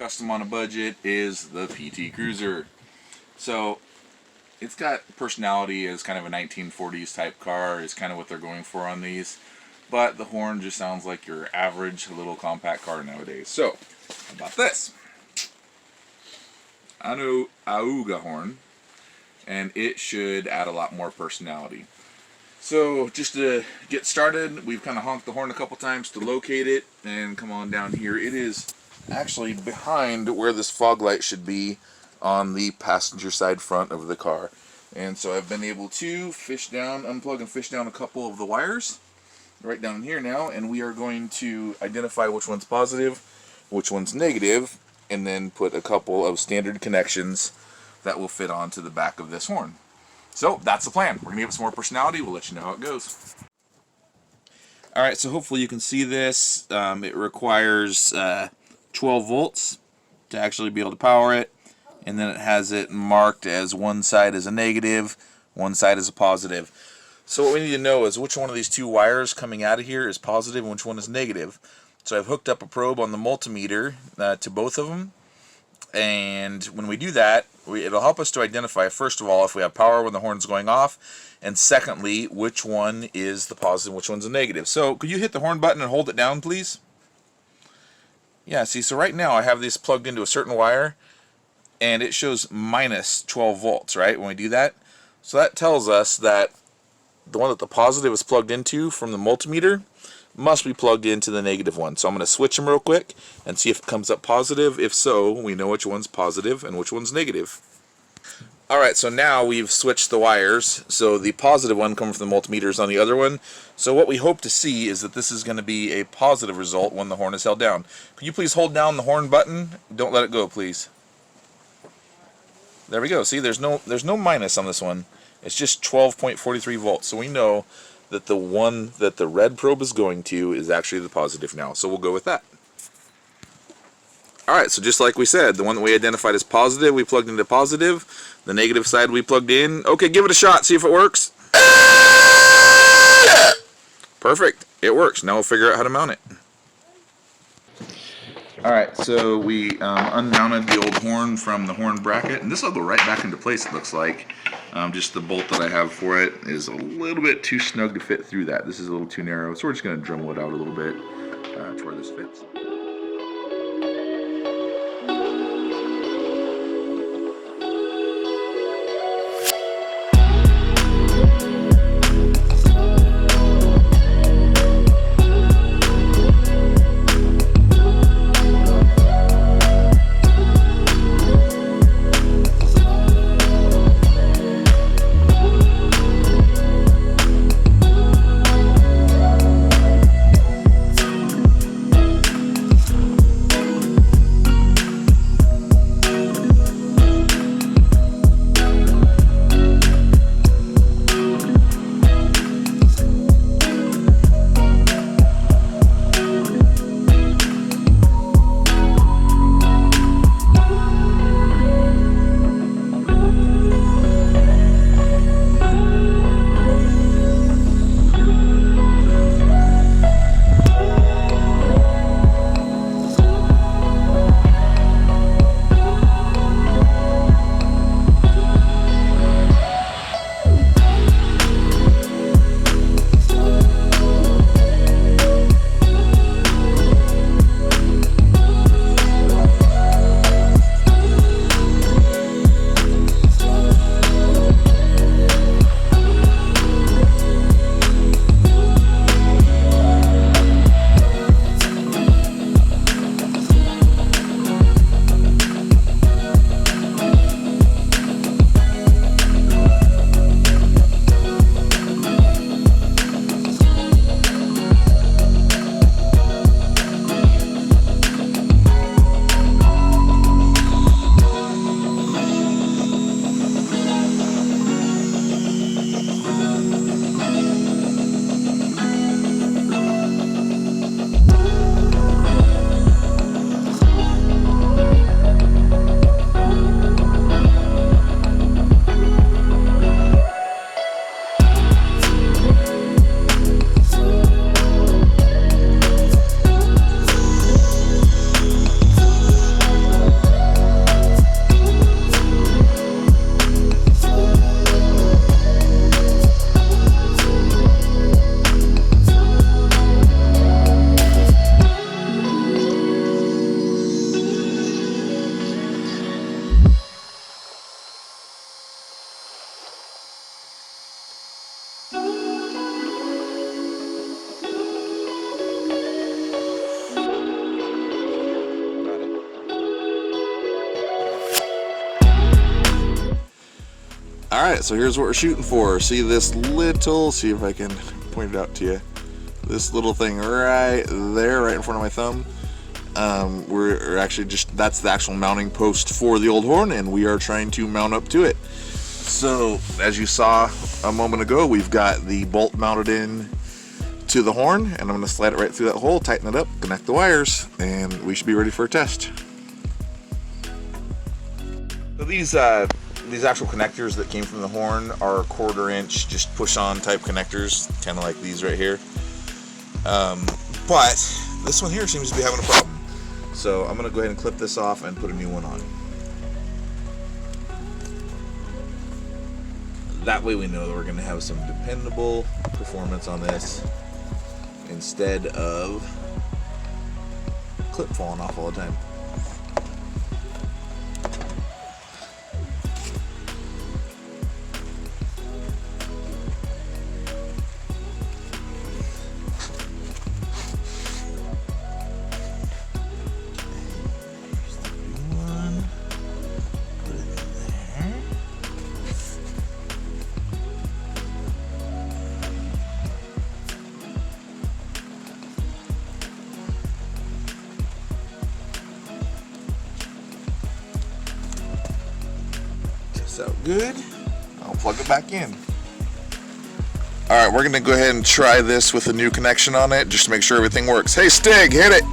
custom on a budget is the PT Cruiser. So it's got personality as kind of a 1940s type car is kind of what they're going for on these. But the horn just sounds like your average little compact car nowadays. So, how about this? Auga horn, and it should add a lot more personality. So just to get started, we've kind of honked the horn a couple times to locate it, and come on down here. It is actually behind where this fog light should be on the passenger side front of the car. And so I've been able to unplug and fish down a couple of the wires right down here now, and we are going to identify which one's positive, which one's negative, and then put a couple of standard connections that will fit onto the back of this horn. So that's the plan. We're going to give it some more personality. We'll let you know how it goes. Alright, so hopefully you can see this. It requires 12 volts to actually be able to power it. And then it has it marked as one side as a negative, one side as a positive. So what we need to know is which one of these two wires coming out of here is positive and which one is negative. So I've hooked up a probe on the multimeter to both of them. And when we do that, it'll help us to identify, first of all, if we have power when the horn's going off, and secondly, which one is the positive and which one's the negative. So could you hit the horn button and hold it down, please? Yeah, see, so right now I have this plugged into a certain wire, and it shows minus 12 volts, right, when we do that. So that tells us that the one that the positive is plugged into from the multimeter must be plugged into the negative one. So I'm going to switch them real quick and see if it comes up positive. If so, we know which one's positive and which one's negative. Alright, so now we've switched the wires. So the positive one coming from the multimeter is on the other one. So what we hope to see is that this is going to be a positive result when the horn is held down. Could you please hold down the horn button? Don't let it go, please. There we go. See, there's no minus on this one. It's just 12.43 volts. So we know that the one that the red probe is going to is actually the positive now. So we'll go with that. Alright, so just like we said, the one that we identified as positive, we plugged into positive. The negative side we plugged in. Okay, give it a shot, see if it works. Perfect, it works. Now we'll figure out how to mount it. Alright, so we unmounted the old horn from the horn bracket, and this will go right back into place, it looks like. Just the bolt that I have for it is a little bit too snug to fit through that. This is a little too narrow, so we're just going to Dremel it out a little bit to where this fits. Alright, so here's what we're shooting for. See this little, see if I can point it out to you. This little thing right there, right in front of my thumb. We're actually just, that's the actual mounting post for the old horn, and we are trying to mount up to it. So, as you saw a moment ago, we've got the bolt mounted in to the horn, and I'm going to slide it right through that hole, tighten it up, connect the wires, and we should be ready for a test. So these actual connectors that came from the horn are 1/4 inch, just push-on type connectors, kind of like these right here. But this one here seems to be having a problem. So I'm going to go ahead and clip this off and put a new one on. That way we know that we're going to have some dependable performance on this instead of clip falling off all the time. So good. I'll plug it back in. Alright, we're going to go ahead and try this with a new connection on it just to make sure everything works. Hey Stig, hit it!